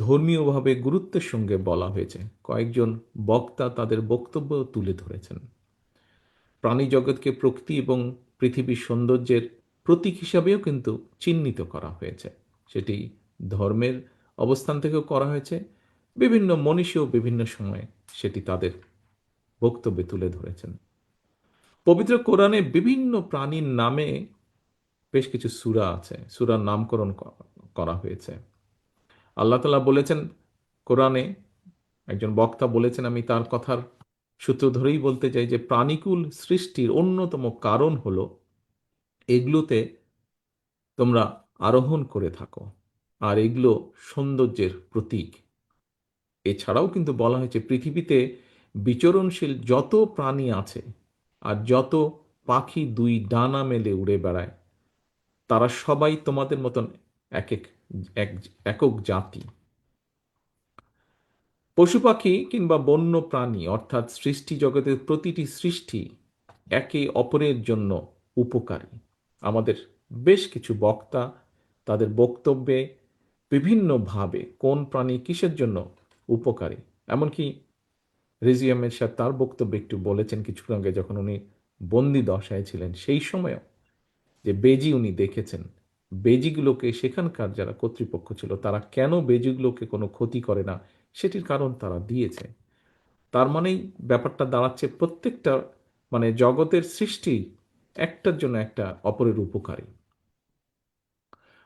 ধর্মীয়ভাবে গুরুত্বের সঙ্গে বলা হয়েছে। কয়েকজন বক্তা তাদের বক্তব্য তুলে ধরেছেন। প্রাণী জগৎকে প্রকৃতি এবং পৃথিবীর সৌন্দর্যের প্রতীক হিসাবেও কিন্তু চিহ্নিত করা হয়েছে। সেটি ধর্মের অবস্থান থেকেও করা হয়েছে, বিভিন্ন মনীষীও বিভিন্ন সময়ে সেটি তাদের বক্তব্যে তুলে ধরেছেন। পবিত্র কোরআনে বিভিন্ন প্রাণীর নামে বেশ কিছু সূরা আছে, সূরার নামকরণ করা হয়েছে। আল্লাহ তাআলা বলেছেন কোরআনে, একজন বক্তা বলেছেন, আমি তার কথার সূত্র ধরেই বলতে চাই যে প্রাণীকুল সৃষ্টির অন্যতম কারণ হলো এগুলোতে তোমরা আরোহণ করে থাকো, আর এগুলো সৌন্দর্যের প্রতীক। এছাড়াও কিন্তু বলা হয়েছে পৃথিবীতে বিচরণশীল যত প্রাণী আছে আর যত পাখি দুই ডানা মেলে উড়ে বেড়ায়, তারা সবাই তোমাদের মতন এক এক একক জাতি। পশু পাখি কিংবা বন্য প্রাণী অর্থাৎ সৃষ্টি জগতের প্রতিটি সৃষ্টি একে অপরের জন্য উপকারী। আমাদের বেশ কিছু বক্তা তাদের বক্তব্যে বিভিন্নভাবে কোন প্রাণী কিসের জন্য উপকারী, এমনকি রিজভী আহমেদ সাহেব তার বক্তব্যে একটু বলেছেন কিছুক্ষণ আগে, যখন উনি বন্দি দশায় ছিলেন সেই সময়ও, যে বেজি উনি দেখেছেন, বেজিগুলোকে সেখানকার যারা কর্তৃপক্ষ ছিল তারা কেন বেজিগুলোকে কোনো ক্ষতি করে না সেটির কারণ তারা দিয়েছে। তার মানেই ব্যাপারটা দাঁড়াচ্ছে প্রত্যেকটা মানে জগতের সৃষ্টি একটার জন্য একটা অপরের উপকারী।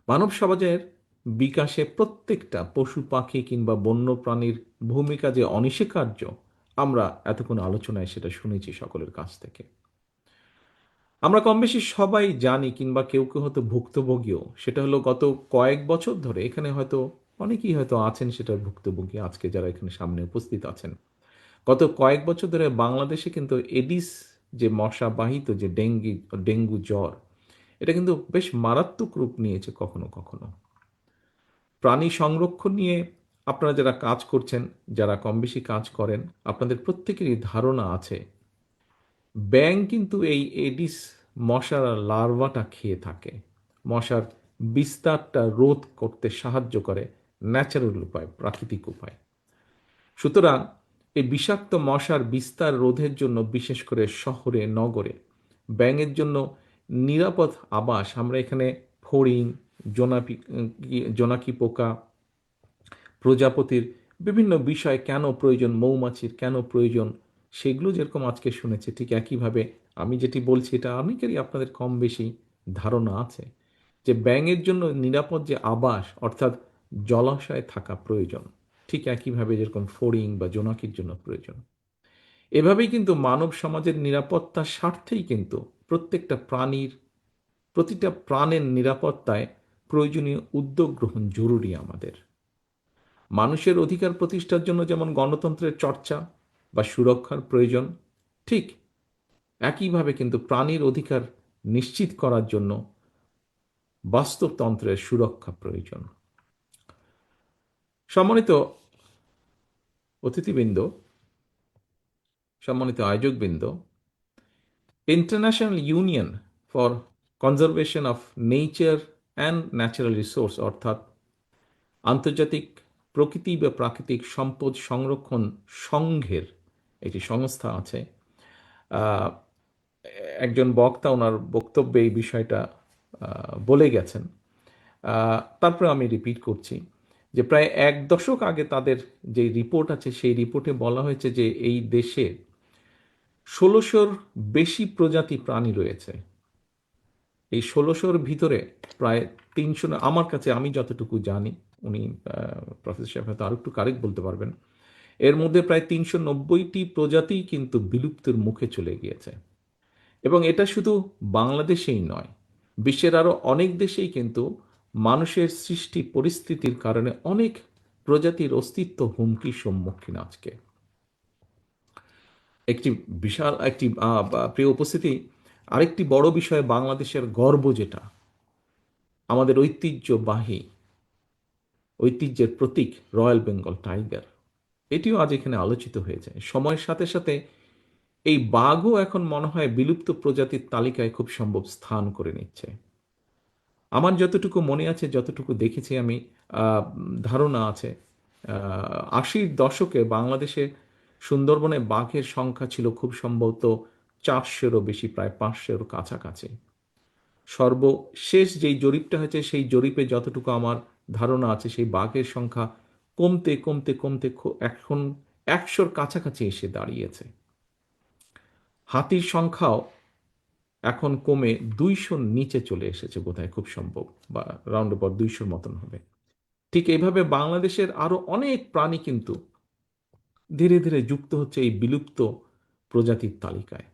মানব সমাজের বিকাশে প্রত্যেকটা পশু পাখি কিংবা বন্য প্রাণীর ভূমিকা যে অনস্বীকার্য, আমরা এতক্ষণ আলোচনায় সেটা শুনেছি সকলের কাছ থেকে। আমরা কম বেশি সবাই জানি কিংবা কেউ কেউ হয়তো ভুক্তভোগীও, সেটা হলো গত কয়েক বছর ধরে এখানে হয়তো অনেকেই হয়তো আছেন সেটার ভুক্তভোগী, আজকে যারা এখানে সামনে উপস্থিত আছেন। গত কয়েক বছর ধরে বাংলাদেশে কিন্তু এডিস যে মশাবাহিত যে ডেঙ্গু জ্বর, এটা কিন্তু বেশ মারাত্মক রূপ নিয়েছে কখনো কখনো। প্রাণী সংরক্ষণ নিয়ে আপনারা যারা কাজ করছেন, যারা কম বেশি কাজ করেন, আপনাদের প্রত্যেকেরই ধারণা আছে ব্যাঙ কিন্তু এই এডিস মশার লার্ভাটা খেয়ে থাকে, মশার বিস্তারটা রোধ করতে সাহায্য করে ন্যাচারাল উপায়, প্রাকৃতিক উপায়। সুতরাং এই বিষাক্ত মশার বিস্তার রোধের জন্য বিশেষ করে শহরে নগরে ব্যাঙের জন্য নিরাপদ আবাস আমরা এখানে ফড়িং, জোনাকি পোকা, প্রজাপতির বিভিন্ন বিষয় কেন প্রয়োজন, মৌমাছির কেন প্রয়োজন, সেগুলো যেরকম আজকে শুনেছে, ঠিক একইভাবে আমি যেটি বলছি এটা অনেকেরই আপনাদের কম বেশি ধারণা আছে যে ব্যাঙের জন্য নিরাপদ যে আবাস অর্থাৎ জলাশয়ে থাকা প্রয়োজন, ঠিক একইভাবে যেরকম ফড়িং বা জোনাকির জন্য প্রয়োজন। এভাবেই কিন্তু মানব সমাজের নিরাপত্তার স্বার্থেই কিন্তু প্রতিটা প্রাণের নিরাপত্তায় প্রয়োজনীয় উদ্যোগ গ্রহণ জরুরি আমাদের। মানুষের অধিকার প্রতিষ্ঠার জন্য যেমন গণতন্ত্রের চর্চা বা সুরক্ষার প্রয়োজন, ঠিক একইভাবে কিন্তু প্রাণীর অধিকার নিশ্চিত করার জন্য বাস্তবতন্ত্রের সুরক্ষা প্রয়োজন। সম্মানিত অতিথিবৃন্দ, সম্মানিত আয়োজকবৃন্দ, international union for conservation of nature and natural resource অর্থাৎ আন্তর্জাতিক প্রকৃতি বা প্রাকৃতিক সম্পদ সংরক্ষণ সংঘের একটি সংস্থা আছে। একজন বক্তা ওনার বক্তব্যে এই বিষয়টা বলে গেছেন। তারপরে আমি রিপিট করছি যে প্রায় এক দশক আগে তাদের যে রিপোর্ট আছে সেই রিপোর্টে বলা হয়েছে যে এই দেশে ১৬০০-র বেশি প্রজাতি প্রাণী রয়েছে। এই ১৬০০-র ভিতরে প্রায় ৩০০, আমার কাছে আমি যতটুকু জানি, উনি প্রফেসর সাহেব হয়তো আরো একটু কারেক্ট বলতে পারবেন, এর মধ্যে প্রায় ৩৯০টি প্রজাতি কিন্তু বিলুপ্তির মুখে চলে গিয়েছে। এবং এটা শুধু বাংলাদেশেই নয়, বিশ্বের আরো অনেক দেশেই কিন্তু মানুষের সৃষ্টি পরিস্থিতির কারণে অনেক প্রজাতির অস্তিত্ব হুমকির সম্মুখীন আজকে। একটি বিশাল একটি প্রিয় উপস্থিতি, আরেকটি বড় বিষয় বাংলাদেশের গর্ব, যেটা আমাদের ঐতিহ্যের প্রতীক রয়্যাল বেঙ্গল টাইগার, এটিও আজ এখানে আলোচিত হয়েছে। সময়ের সাথে সাথে এই বাঘও এখন মনে হয় বিলুপ্ত প্রজাতির তালিকায় খুব সম্ভব স্থান করে নিচ্ছে। আমার যতটুকু মনে আছে, যতটুকু দেখেছি আমি, ধারণা আছে আশির দশকে বাংলাদেশে সুন্দরবনে বাঘের সংখ্যা ছিল খুব সম্ভবত 400-এরও বেশি, প্রায় 500-এর কাছাকাছি। সর্বশেষ যেই জরিপটা হয়েছে সেই জরিপে যতটুকু আমার ধারণা আছে, সেই বাঘের সংখ্যা কমতে কমতে কমতে এখন 100-র কাছাকাছি এসে দাঁড়িয়েছে। হাতির সংখ্যাও এখন কমে 200-র নিচে চলে এসেছে বোধহয়, খুব সম্ভব, বা রাউন্ড অ্যাবাউট 200-র মতন হবে। ঠিক এইভাবে বাংলাদেশের আরো অনেক প্রাণী কিন্তু ধীরে ধীরে যুক্ত হচ্ছে এই বিলুপ্ত প্রজাতির তালিকায়।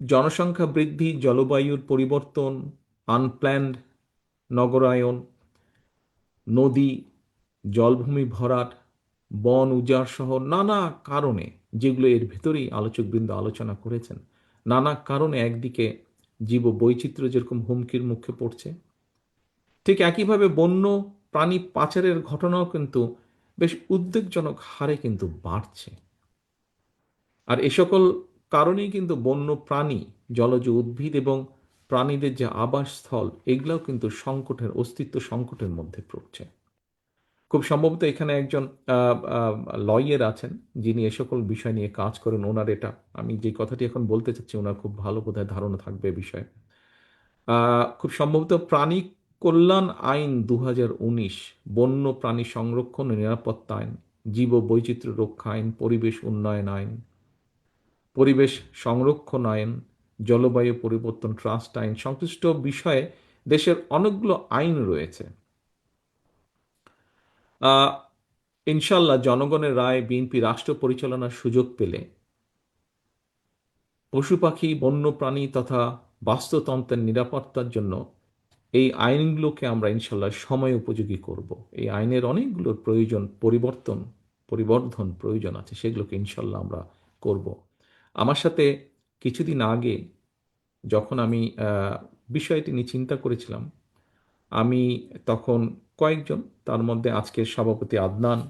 জনসংখ্যা বৃদ্ধি, জলবায়ুর পরিবর্তন, আনপ্ল্যান্ড নগরায়ন, নদী জলভূমি ভরাট, বন উজাড় সহ নানা কারণে, যেগুলো এর ভেতরেই আলোচকবৃন্দ আলোচনা করেছেন, নানা কারণে একদিকে জীব বৈচিত্র্য যেরকম হুমকির মুখে পড়ছে, ঠিক একইভাবে বন্য প্রাণী পাচারের ঘটনাও কিন্তু বেশ উদ্বেগজনক হারে কিন্তু বাড়ছে। আর এ সকল কারণেই কিন্তু বন্য প্রাণী, জলজ উদ্ভিদ এবং প্রাণীদের যে আবাসস্থল, এগুলোও কিন্তু অস্তিত্ব সংকটের মধ্যে পড়ছে। খুব সম্ভবত এখানে একজন লয়ার আছেন যিনি এ সকল বিষয় নিয়ে কাজ করেন। ওনার এটা, আমি যে কথাটি এখন বলতে চাচ্ছি, ওনার খুব ভালো বোধহয় ধারণা থাকবে এ বিষয়ে। খুব সম্ভবত প্রাণী কল্যাণ আইন 2019, বন্য প্রাণী সংরক্ষণ ও নিরাপত্তা আইন, জীব বৈচিত্র্য রক্ষা আইন, পরিবেশ উন্নয়ন আইন, পরিবেশ সংরক্ষণ আইন, জলবায়ু পরিবর্তন ট্রাস্ট আইন, সংশ্লিষ্ট বিষয়ে দেশের অনেকগুলো আইন রয়েছে। ইনশাল্লাহ জনগণের রায় বিএনপি রাষ্ট্র পরিচালনার সুযোগ পেলে পশু পাখি, বন্যপ্রাণী তথা বাস্তুতন্ত্রের নিরাপত্তার জন্য এই আইনগুলোকে আমরা ইনশাল্লাহ সময় উপযোগী করব। এই আইনের অনেকগুলোর পরিবর্ধন প্রয়োজন আছে, সেগুলোকে ইনশাল্লাহ আমরা করব। আমার সাথে কিছুদিন আগে যখন আমি বিষয়টি নিয়ে চিন্তা করেছিলাম, আমি তখন কয়েকজন, তার মধ্যে আজকের সভাপতি আদনান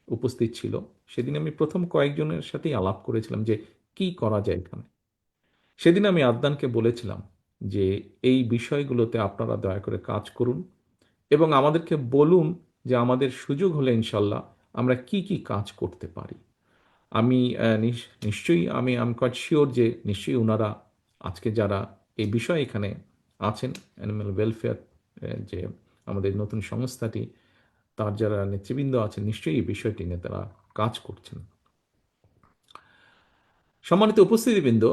উপস্থিত ছিল, সেদিন আমি প্রথম কয়েকজনের সাথেই আলাপ করেছিলাম যে কি করা যায় এখানে। সেদিন আমি আদনানকে বলেছিলাম যে এই বিষয়গুলোতে আপনারা দয়া করে কাজ করুন এবং আমাদেরকে বলুন যে আমাদের সুযোগ হলে ইনশাল্লাহ আমরা কি কি কাজ করতে পারি। আমি নিশ্চয়ই আমি কোয়াইট শিওর যে নিশ্চয়ই ওনারা, আজকে যারা এই বিষয়ে এখানে আছেন, অ্যানিম্যাল ওয়েলফেয়ার যে আমাদের নতুন সংস্থাটি, তার যারা নেতৃবৃন্দ আছেন, নিশ্চয়ই এই বিষয়টি নিয়ে তারা কাজ করছেন। সম্মানিত উপস্থিতিবৃন্দ,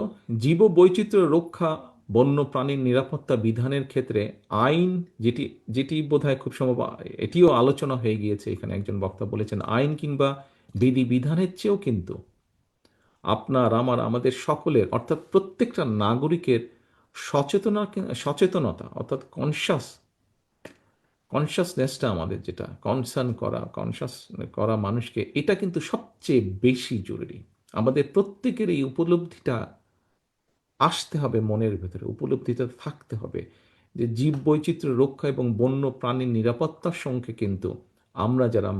জীব বৈচিত্র্য রক্ষা, বন্য প্রাণীর নিরাপত্তা বিধানের ক্ষেত্রে আইন, যেটি যেটি বোধহয় খুব সম্ভব এটিও আলোচনা হয়ে গিয়েছে, এখানে একজন বক্তা বলেছেন আইন কিংবা বিধানের চেয়েও কিন্তু আপনার আমার, আমাদের সকলের, অর্থাৎ প্রত্যেকটা নাগরিকের সচেতনতা, অর্থাৎ কনসাসনেসটা, আমাদের যেটা কনসাস করা মানুষকে, এটা কিন্তু সবচেয়ে বেশি জরুরি। আমাদের প্রত্যেকের এই উপলব্ধিটা আসতে হবে, মনের ভেতরে উপলব্ধিটা থাকতে হবে যে জীব বৈচিত্র্য রক্ষা এবং বন্য প্রাণীর নিরাপত্তার সঙ্গে কিন্তু আমরা যারা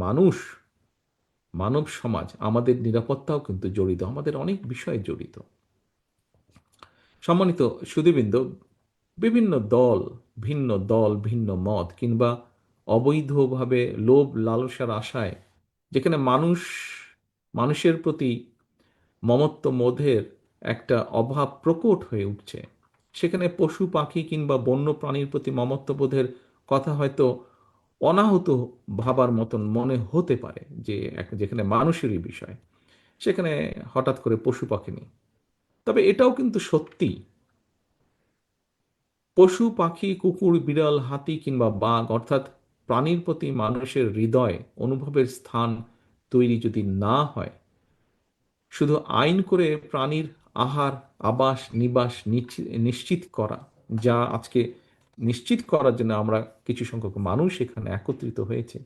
মানব সমাজ, আমাদের নিরাপত্তাও কিন্তু জড়িত, আমাদের অনেক বিষয়ে জড়িত। সম্মানিত সুধীবৃন্দ, বিভিন্ন দল ভিন্ন মত কিংবা অবৈধভাবে লোভ লালসার আশায়, যেখানে মানুষের প্রতি মমত্ববোধের একটা অভাব প্রকট হয়ে উঠছে, সেখানে পশু পাখি কিংবা বন্য প্রাণীর প্রতি মমত্ববোধের কথা হয়তো অনাহত ভাবার মতন মনে হতে পারে, যে যেখানে মানুষেরই বিষয়, সেখানে হঠাৎ করে পশু পাখি নেই। তবে এটাও কিন্তু সত্যি, পশু পাখি, কুকুর, বিড়াল, হাতি কিংবা বাঘ, অর্থাৎ প্রাণীর প্রতি মানুষের হৃদয় অনুভবের স্থান তৈরি যদি না হয়, শুধু আইন করে প্রাণীর আহার, আবাস, নিবাস নিশ্চিত করা, যা আজকে নিশ্চিত করার জন্য আমরা কিছু সংখ্যক মানুষ এখানে একত্রিত হয়েছে,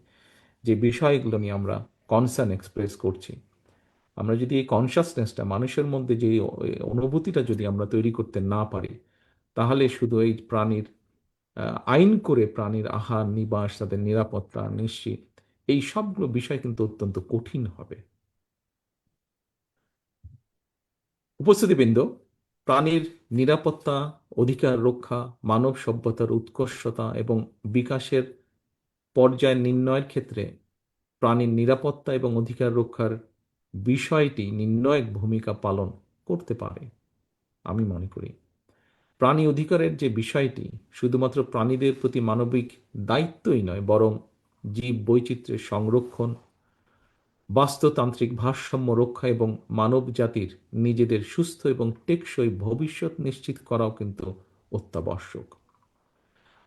যে বিষয়গুলো নিয়ে আমরা কনসার্ন এক্সপ্রেস করছি, আমরা যদি এই কনসাসনেসটা মানুষের মধ্যে, যে অনুভূতিটা যদি আমরা তৈরি করতে না পারি, তাহলে শুধু এই প্রাণীর আইন করে প্রাণীর আহার, নিবাস, তাদের নিরাপত্তা নিশ্চিত, এই সবগুলো বিষয় কিন্তু অত্যন্ত কঠিন হবে। উপস্থিতিবৃন্দ, প্রাণীর নিরাপত্তা, অধিকার রক্ষা, মানব সভ্যতার উৎকর্ষতা এবং বিকাশের পর্যায় নির্ণয়ের ক্ষেত্রে প্রাণীর নিরাপত্তা এবং অধিকার রক্ষার বিষয়টি নির্ণায়ক ভূমিকা পালন করতে পারে। আমি মনে করি প্রাণী অধিকারের যে বিষয়টি শুধুমাত্র প্রাণীদের প্রতি মানবিক দায়িত্বই নয়, বরং জীব বৈচিত্র্যের সংরক্ষণ, বাস্তুতান্ত্রিক ভারসাম্য রক্ষা এবং মানব জাতির নিজেদের সুস্থ এবং টেকসই ভবিষ্যৎ নিশ্চিত করাও কিন্তু অত্যাবশ্যক।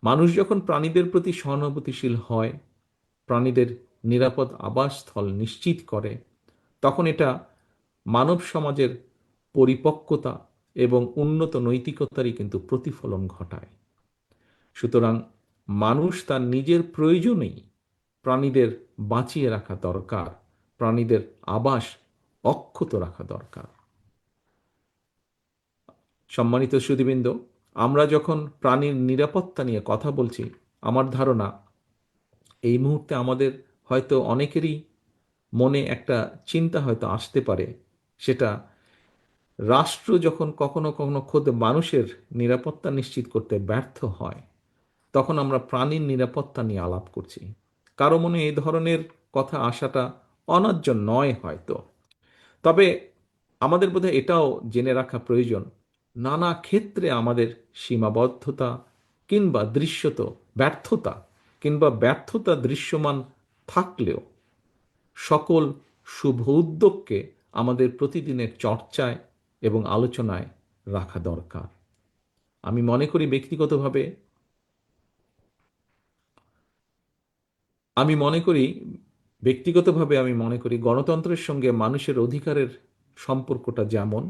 মানুষ যখন প্রাণীদের প্রতি সহানুভূতিশীল হয়, প্রাণীদের নিরাপদ আবাসস্থল নিশ্চিত করে, তখন এটা মানব সমাজের পরিপক্কতা এবং উন্নত নৈতিকতারই কিন্তু প্রতিফলন ঘটায়। সুতরাং মানুষ তার নিজের প্রয়োজনেই প্রাণীদের বাঁচিয়ে রাখা দরকার, প্রাণীদের আবাস অক্ষত রাখা দরকার। সম্মানিত সুধীবৃন্দ, আমরা যখন প্রাণীর নিরাপত্তা নিয়ে কথা বলছি, আমার ধারণা এই মুহূর্তে আমাদের হয়তো অনেকেরই মনে একটা চিন্তা হয়তো আসতে পারে, সেটা রাষ্ট্র যখন কখনো কখনো খোদ মানুষের নিরাপত্তা নিশ্চিত করতে ব্যর্থ হয়, তখন আমরা প্রাণীর নিরাপত্তা নিয়ে আলাপ করছি। কারো মনে এই ধরনের কথা আসাটা অন্যায্য নয় হয়তো। তবে আমাদের বোধহয় এটাও জেনে রাখা প্রয়োজন, নানা ক্ষেত্রে আমাদের সীমাবদ্ধতা কিংবা ব্যর্থতা দৃশ্যমান থাকলেও সকল শুভ উদ্যোগকে আমাদের প্রতিদিনের চর্চায় এবং আলোচনায় রাখা দরকার। আমি মনে করি ব্যক্তিগতভাবে আমি মনে করি আমি মনে করি গণতন্ত্রের সঙ্গে মানুষের অধিকারের সম্পর্কটা যেমন,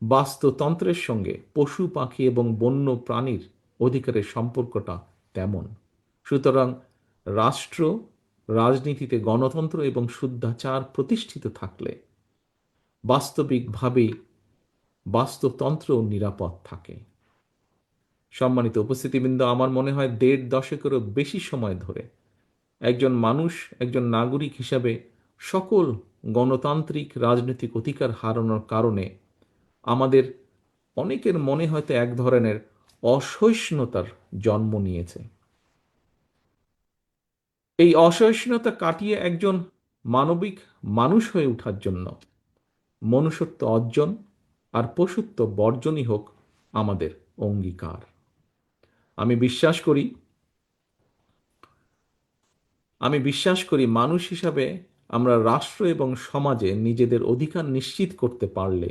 বাস্তুতন্ত্রের সঙ্গে পশু পাখি এবং বন্য প্রাণীর অধিকারের সম্পর্কটা তেমন। সুতরাং রাষ্ট্র রাজনীতিতে গণতন্ত্র এবং শুদ্ধাচার প্রতিষ্ঠিত থাকলে বাস্তবিকভাবেই বাস্তুতন্ত্র নিরাপদ থাকে। সম্মানিত উপস্থিতিবৃন্দ, আমার মনে হয় ১.৫ দশকেরও বেশি সময় ধরে একজন মানুষ, একজন নাগরিক হিসাবে সকল গণতান্ত্রিক রাজনৈতিক অধিকার হারানোর কারণে আমাদের অনেকের মনে হয়তো এক ধরনের অসহিষ্ণুতার জন্ম নিয়েছে। এই অসহিষ্ণুতা কাটিয়ে একজন মানবিক মানুষ হয়ে ওঠার জন্য মনুষ্যত্ব অর্জন আর পশুত্ব বর্জনই হোক আমাদের অঙ্গীকার। আমি বিশ্বাস করি মানুষ হিসাবে আমরা রাষ্ট্র এবং সমাজে নিজেদের অধিকার নিশ্চিত করতে পারলে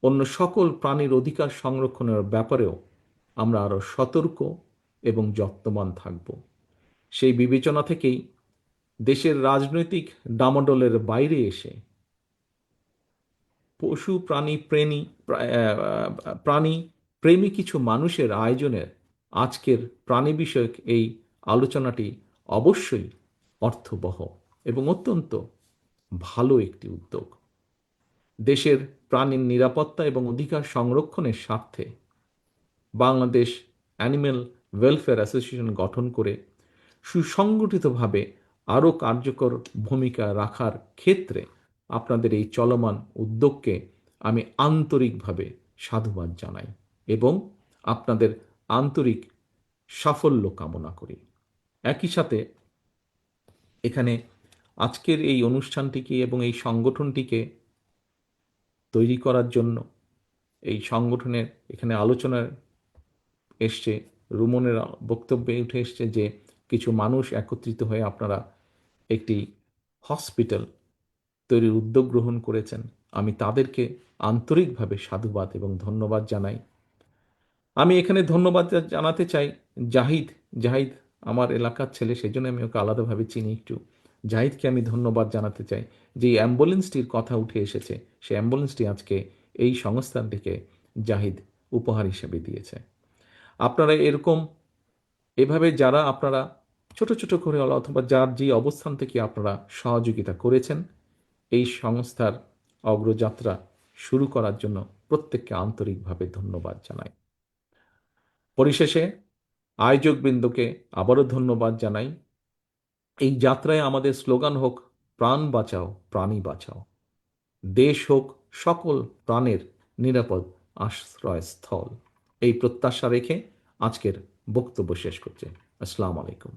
অন্য সকল প্রাণীর অধিকার সংরক্ষণের ব্যাপারেও আমরা আরও সতর্ক এবং যত্নবান থাকব। সেই বিবেচনা থেকেই দেশের রাজনৈতিক ডামাডোলের বাইরে এসে পশু প্রাণী প্রেমী কিছু মানুষের আয়োজনের আজকের প্রাণী বিষয়ক এই আলোচনাটি অবশ্যই অর্থবহ এবং অত্যন্ত ভালো একটি উদ্যোগ। দেশের প্রাণীর নিরাপত্তা এবং অধিকার সংরক্ষণের স্বার্থে বাংলাদেশ অ্যানিম্যাল ওয়েলফেয়ার অ্যাসোসিয়েশন গঠন করে সুসংগঠিতভাবে আরও কার্যকর ভূমিকা রাখার ক্ষেত্রে আপনাদের এই চলমান উদ্যোগকে আমি আন্তরিকভাবে সাধুবাদ জানাই এবং আপনাদের আন্তরিক সাফল্য কামনা করি। একই সাথে এখানে আজকের এই অনুষ্ঠানটিকে এবং এই সংগঠনটিকে তৈরি করার জন্য, এই সংগঠনের এখানে আলোচনার এসছে, রুমনের বক্তব্যে উঠে এসছে যে কিছু মানুষ একত্রিত হয়ে আপনারা একটি হসপিটাল তৈরির উদ্যোগ গ্রহণ করেছেন। আমি তাদেরকে আন্তরিকভাবে সাধুবাদ এবং ধন্যবাদ জানাই। আমি এখানে ধন্যবাদ জানাতে চাই জাহিদ আমার এলাকার ছেলে, সেজন্য আমি ওকে আলাদাভাবে চিনি একটু। জাহিদকে আমি ধন্যবাদ জানাতে চাই যে অ্যাম্বুলেন্সটির কথা উঠে এসেছে, সেই অ্যাম্বুলেন্সটি আজকে এই সংস্থানটিকে জাহিদ উপহার হিসেবে দিয়েছে। আপনারা এভাবে যারা আপনারা ছোট ছোট করে অথবা যার যে অবস্থান থেকে আপনারা সহযোগিতা করেছেন এই সংস্থার অগ্রযাত্রা শুরু করার জন্য প্রত্যেককে আন্তরিকভাবে ধন্যবাদ জানাই। পরিশেষে আয়োজকবৃন্দকে আবারও ধন্যবাদ জানাই। এই যাত্রায় আমাদের স্লোগান হোক, প্রাণ বাঁচাও প্রাণী বাঁচাও, দেশ হোক সকল প্রাণের নিরাপদ আশ্রয়স্থল। এই প্রত্যাশা রেখে আজকের বক্তব্য শেষ করছি। আসসালামু আলাইকুম।